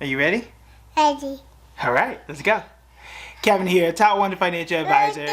Are you ready? Ready. All right, let's go. Kevin here, top 1 financial advisor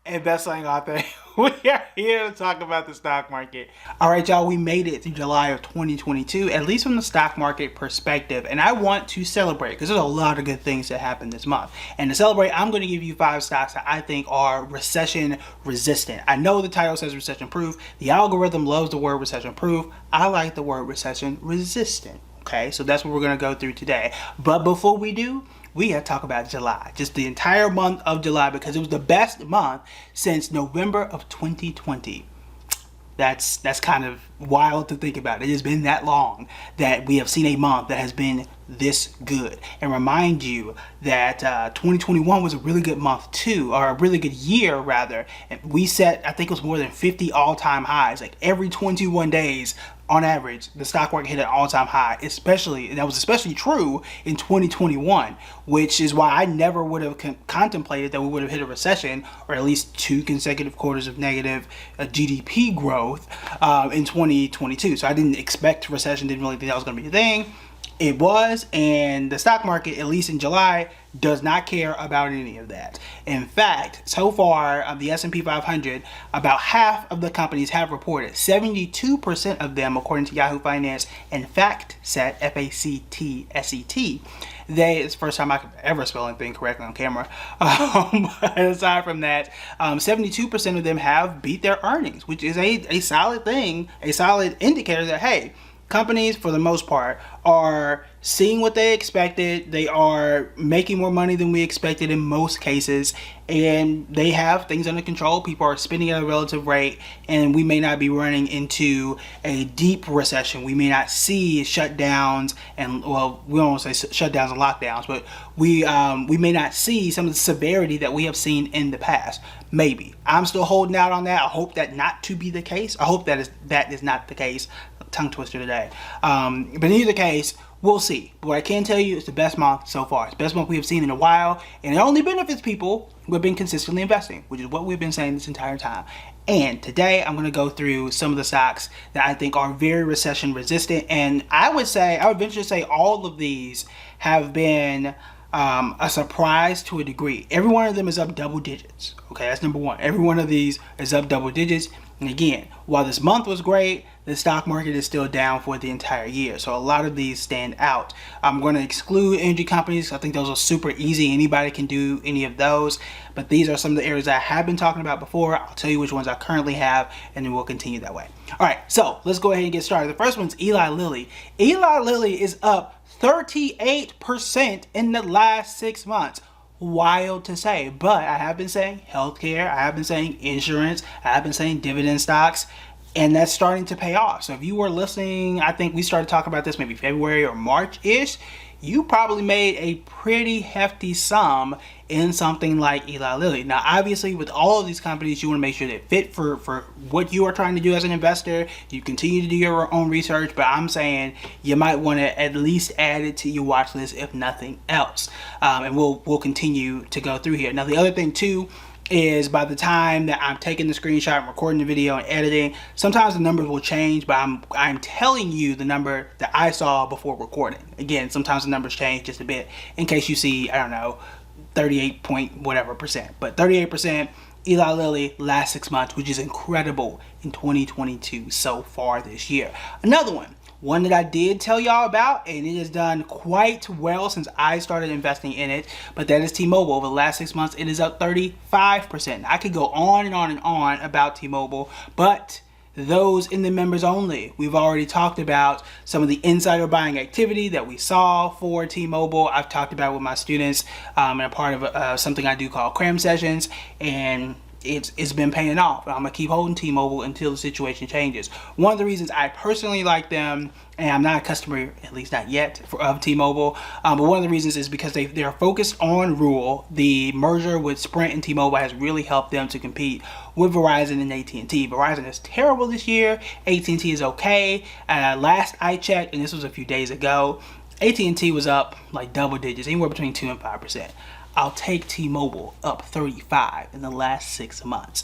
and best-selling author. We are here to talk about the stock market. All right, y'all, we made it to July of 2022, at least from the stock market perspective. And I want to celebrate because there's a lot of good things that happened this month. And to celebrate, I'm going to give you 5 stocks that I think are recession resistant. I know the title says recession proof. The algorithm loves the word recession proof. I like the word recession resistant. Okay, so that's what we're going to go through today. But before we do, we got to talk about July, just the entire month of July, because it was the best month since November of 2020. That's kind of wild to think about. It has been that long that we have seen a month that has been this good. And remind you that 2021 was a really good month too, or a really good year rather. And we set, I think it was more than 50 all-time highs. Like every 21 days on average, the stock market hit an all-time high, and that was especially true in 2021, which is why I never would have contemplated that we would have hit a recession, or at least 2 consecutive quarters of negative GDP growth in 2022. So I didn't expect recession, didn't really think that was going to be a thing. It was, and the stock market, at least in July, does not care about any of that. In fact, so far of the S&P 500, about half of the companies have reported. 72% of them, according to Yahoo Finance and FactSet, F-A-C-T-S-E-T. It's the first time I could ever spell anything correctly on camera. But aside from that, 72% of them have beat their earnings, which is a solid thing, a solid indicator that, hey, companies, for the most part, are seeing what they expected. They are making more money than we expected in most cases, and they have things under control. People are spending at a relative rate, and we may not be running into a deep recession. We may not see shutdowns, and well, we don't want to say shutdowns and lockdowns, but we may not see some of the severity that we have seen in the past. Maybe. I'm still holding out on that. I hope that not to be the case. I hope that is not the case. Tongue twister today. But in either case, we'll see. But what I can tell you is the best month so far. It's the best month we have seen in a while, and it only benefits people who have been consistently investing, which is what we've been saying this entire time. And today I'm going to go through some of the stocks that I think are very recession resistant, and I would venture to say all of these have been a surprise to a degree. Every one of them is up double digits. Okay, that's number one. Every one of these is up double digits. And again, while this month was great, the stock market is still down for the entire year. So a lot of these stand out. I'm going to exclude energy companies. I think those are super easy. Anybody can do any of those. But these are some of the areas I have been talking about before. I'll tell you which ones I currently have, and then we'll continue that way. All right, so let's go ahead and get started. The first one's Eli Lilly. Eli Lilly is up 38% in the last 6 months. Wild to say, but I have been saying healthcare, I have been saying insurance, I have been saying dividend stocks, and that's starting to pay off. So if you were listening, I think we started talking about this maybe February or March-ish, you probably made a pretty hefty sum in something like Eli Lilly. Now, obviously, with all of these companies, you want to make sure they fit for what you are trying to do as an investor. You continue to do your own research, but I'm saying you might want to at least add it to your watch list, if nothing else. And we'll continue to go through here. Now, the other thing too is by the time that I'm taking the screenshot and recording the video and editing, sometimes the numbers will change, but I'm telling you the number that I saw before recording. Again, sometimes the numbers change just a bit in case you see, I don't know, 38 point whatever percent, but 38% Eli Lilly last 6 months, which is incredible in 2022 so far this year. Another one that I did tell y'all about, and it has done quite well since I started investing in it, but that is T-Mobile. Over the last 6 months, it is up 35%. I could go on and on and on about T-Mobile, but those in the members only. We've already talked about some of the insider buying activity that we saw for T-Mobile. I've talked about it with my students and a part of something I do call cram sessions, and it's been paying off. I'm gonna keep holding T-Mobile until the situation changes. One of the reasons I personally like them, and I'm not a customer, at least not yet, of T-Mobile, but one of the reasons is because they're focused on rural. The merger with Sprint and T-Mobile has really helped them to compete with Verizon and AT&T. Verizon is terrible this year. AT&T is okay. Last I checked, and this was a few days ago, AT&T was up like double digits, anywhere between 2 and 5%. I'll take T-Mobile up 35 in the last 6 months.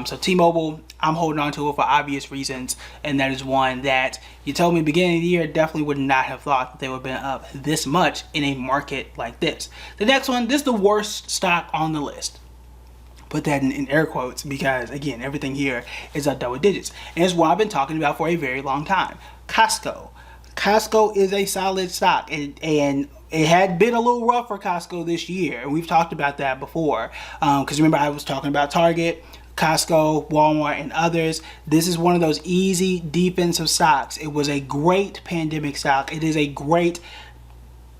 So T-Mobile, I'm holding on to it for obvious reasons, and that is one that you told me beginning of the year, definitely would not have thought that they would have been up this much in a market like this. The next one, this is the worst stock on the list. Put that in air quotes because, again, everything here is up double digits. And it's what I've been talking about for a very long time. Costco. Costco is a solid stock, and it had been a little rough for Costco this year. And we've talked about that before. Because remember, I was talking about Target, Costco, Walmart, and others. This is one of those easy defensive stocks. It was a great pandemic stock. It is a great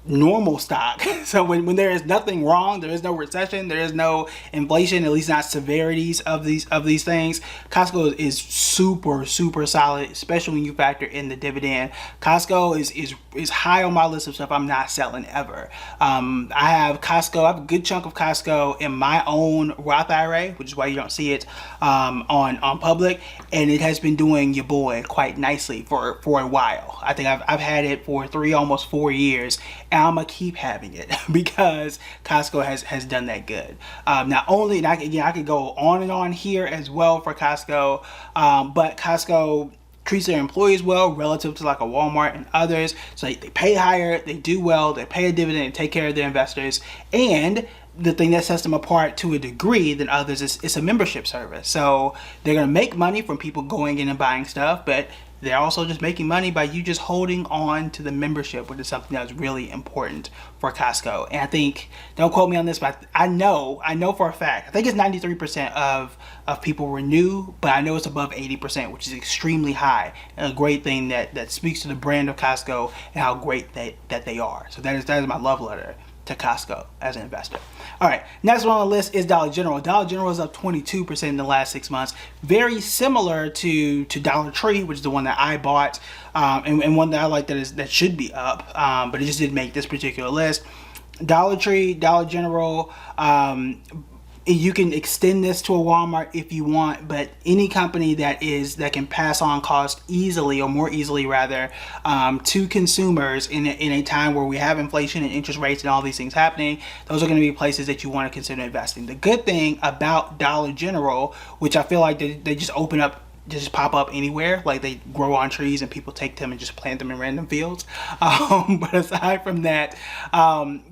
normal stock. So when there is nothing wrong, there is no recession, there is no inflation, at least not severities of these things, Costco is super solid, especially when you factor in the dividend. Costco is high on my list of stuff I'm not selling ever. I have Costco, I have a good chunk of Costco in my own Roth IRA, which is why you don't see it on public, and it has been doing your boy quite nicely for a while. I think I've had it for almost 4 years, and I'm gonna keep having it because Costco has done that good. Not only, and I could go on and on here as well for Costco, but Costco treats their employees well relative to like a Walmart and others. So they pay higher, they do well, they pay a dividend, and take care of their investors. And the thing that sets them apart to a degree than others is it's a membership service. So they're gonna make money from people going in and buying stuff, but they're also just making money by you just holding on to the membership, which is something that's really important for Costco. And I think, don't quote me on this, but I know for a fact, I think it's 93% of people renew, but I know it's above 80%, which is extremely high, and a great thing that speaks to the brand of Costco and how great that they are. So that is my love letter to Costco as an investor. All right, next one on the list is Dollar General. Dollar General is up 22% in the last 6 months. Very similar to Dollar Tree, which is the one that I bought, and one that I like that should be up, but it just didn't make this particular list. Dollar Tree, Dollar General, you can extend this to a Walmart if you want, but any company that can pass on cost easily, or more easily rather, to consumers in a time where we have inflation and interest rates and all these things happening, those are going to be places that you want to consider investing. The good thing about Dollar General, which I feel like they just open up, just pop up anywhere, like they grow on trees and people take them and just plant them in random fields. But aside from that,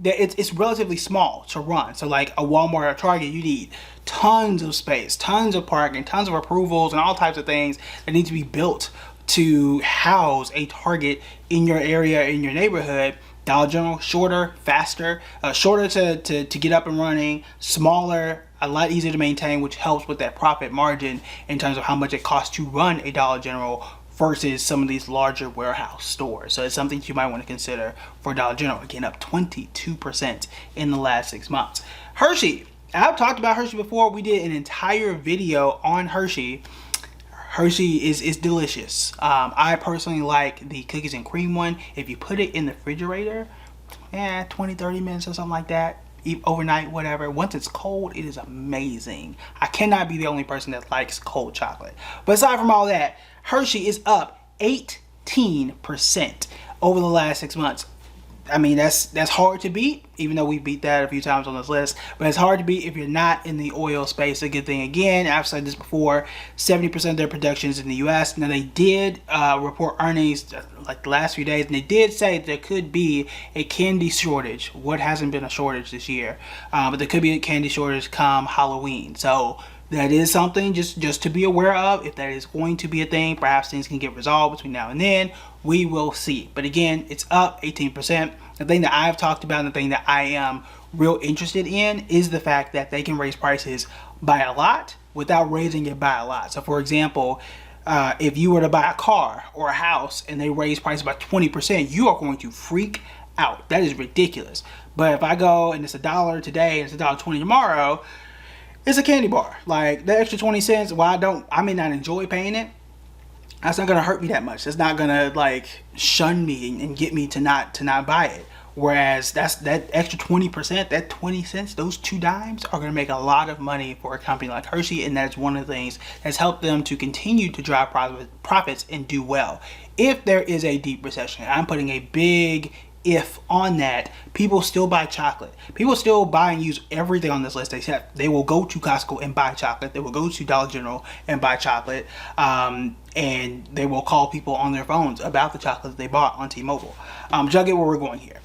it's relatively small to run. So like a Walmart or Target, you need tons of space, tons of parking, tons of approvals, and all types of things that need to be built to house a Target in your area, in your neighborhood. Dollar General, shorter, faster, shorter to get up and running, smaller, a lot easier to maintain, which helps with that profit margin in terms of how much it costs to run a Dollar General versus some of these larger warehouse stores. So it's something you might want to consider for Dollar General. Again, up 22% in the last 6 months. Hershey, I've talked about Hershey before. We did an entire video on Hershey. Hershey is delicious. I personally like the cookies and cream one. If you put it in the refrigerator, 20-30 minutes or something like that, overnight, whatever, once it's cold, it is amazing. I cannot be the only person that likes cold chocolate. But aside from all that, Hershey is up 18% over the last 6 months. I mean, that's hard to beat, even though we beat that a few times on this list. But it's hard to beat if you're not in the oil space. A good thing, again, I've said this before, 70% of their production is in the U.S. Now, they did report earnings like the last few days, and they did say there could be a candy shortage. What hasn't been a shortage this year? But there could be a candy shortage come Halloween. So that is something just to be aware of. If that is going to be a thing, perhaps things can get resolved between now and then. We will see. But again, it's up 18%. The thing that I've talked about and the thing that I am real interested in is the fact that they can raise prices by a lot without raising it by a lot. So for example, if you were to buy a car or a house and they raise prices by 20%, you are going to freak out. That is ridiculous. But if I go and it's $1 today and it's $1.20 tomorrow, it's a candy bar. Like the extra 20 cents, while I may not enjoy paying it, that's not gonna hurt me that much. That's not gonna like shun me and get me to not buy it. Whereas that extra 20%, that 20 cents, those 2 dimes are gonna make a lot of money for a company like Hershey, and that's one of the things that's helped them to continue to drive profits and do well. If there is a deep recession, I'm putting a big if on that, people still buy chocolate. People still buy and use everything on this list except they will go to Costco and buy chocolate. They will go to Dollar General and buy chocolate. And they will call people on their phones about the chocolate that they bought on T-Mobile. Y'all get where we're going here.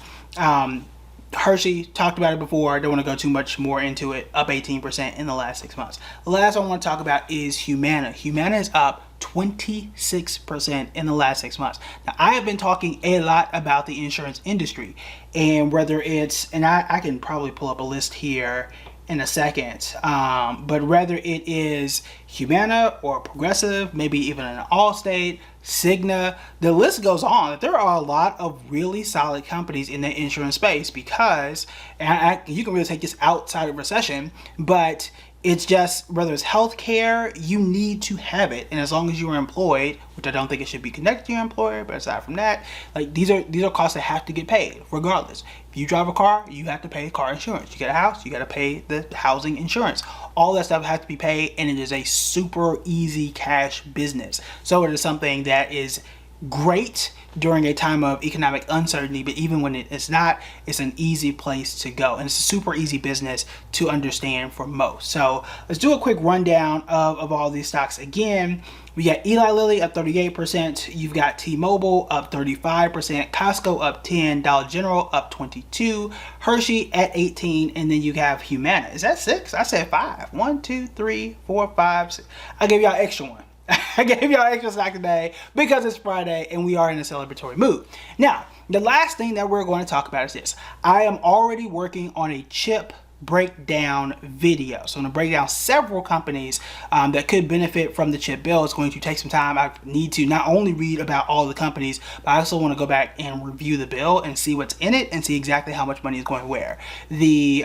Hershey, talked about it before. I don't want to go too much more into it. Up 18% in the last 6 months. The last one I want to talk about is Humana. Humana is up 26% in the last 6 months. Now, I have been talking a lot about the insurance industry, and whether it's, and I can probably pull up a list here in a second, but whether it is Humana or Progressive, maybe even an Allstate, Cigna, the list goes on. There are a lot of really solid companies in the insurance space because, and you can really take this outside of recession, but it's just, whether it's healthcare, you need to have it. And as long as you are employed, which I don't think it should be connected to your employer, but aside from that, like these are costs that have to get paid regardless. If you drive a car, you have to pay car insurance. You get a house, you got to pay the housing insurance. All that stuff has to be paid, and it is a super easy cash business. So it is something that is great during a time of economic uncertainty, but even when it's not, it's an easy place to go, and it's a super easy business to understand for most. So let's do a quick rundown of all these stocks. Again, we got Eli Lilly up 38%, you've got T-Mobile up 35%, Costco up 10, Dollar General up 22, Hershey at 18, and then you have Humana. Is that 6? I said 5. 1, 2, 3, 4, 5, 6. I gave y'all an extra one. I gave y'all extra stock today because it's Friday and we are in a celebratory mood. Now, the last thing that we're going to talk about is this. I am already working on a chip breakdown video. So I'm going to break down several companies that could benefit from the chip bill. It's going to take some time. I need to not only read about all the companies, but I also want to go back and review the bill and see what's in it and see exactly how much money is going where. The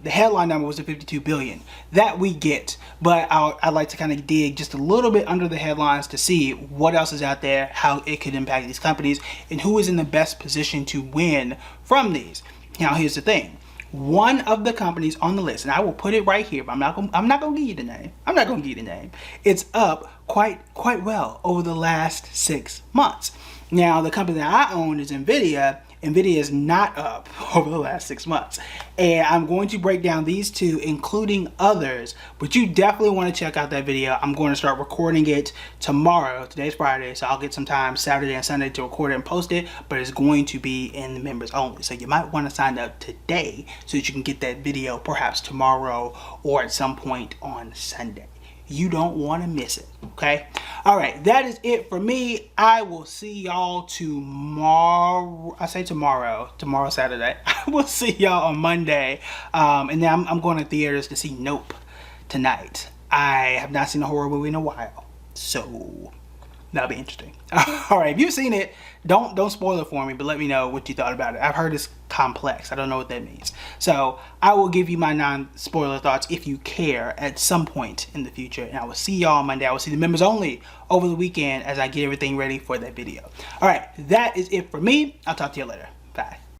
headline number was the $52 billion that we get, but I'd like to kind of dig just a little bit under the headlines to see what else is out there, how it could impact these companies, and who is in the best position to win from these. Now, here's the thing. One of the companies on the list, and I will put it right here, but I'm not gonna give you the name. I'm not gonna give you the name. It's up quite well over the last 6 months. Now, the company that I own is Nvidia. Nvidia is not up over the last 6 months. And I'm going to break down these two, including others, but you definitely want to check out that video. I'm going to start recording it tomorrow. Today's Friday, so I'll get some time Saturday and Sunday to record it and post it, but it's going to be in the members only. So you might want to sign up today so that you can get that video perhaps tomorrow or at some point on Sunday. You don't want to miss it, okay? All right, that is it for me. I will see y'all tomorrow. I say tomorrow, Saturday. I will see y'all on Monday. And then I'm going to theaters to see Nope tonight. I have not seen a horror movie in a while, so that'll be interesting. All right, if you've seen it, don't spoil it for me, but let me know what you thought about it. I've heard it's complex. I don't know what that means. So I will give you my non-spoiler thoughts if you care at some point in the future. And I will see y'all on Monday. I will see the members only over the weekend as I get everything ready for that video. All right, that is it for me. I'll talk to you later. Bye.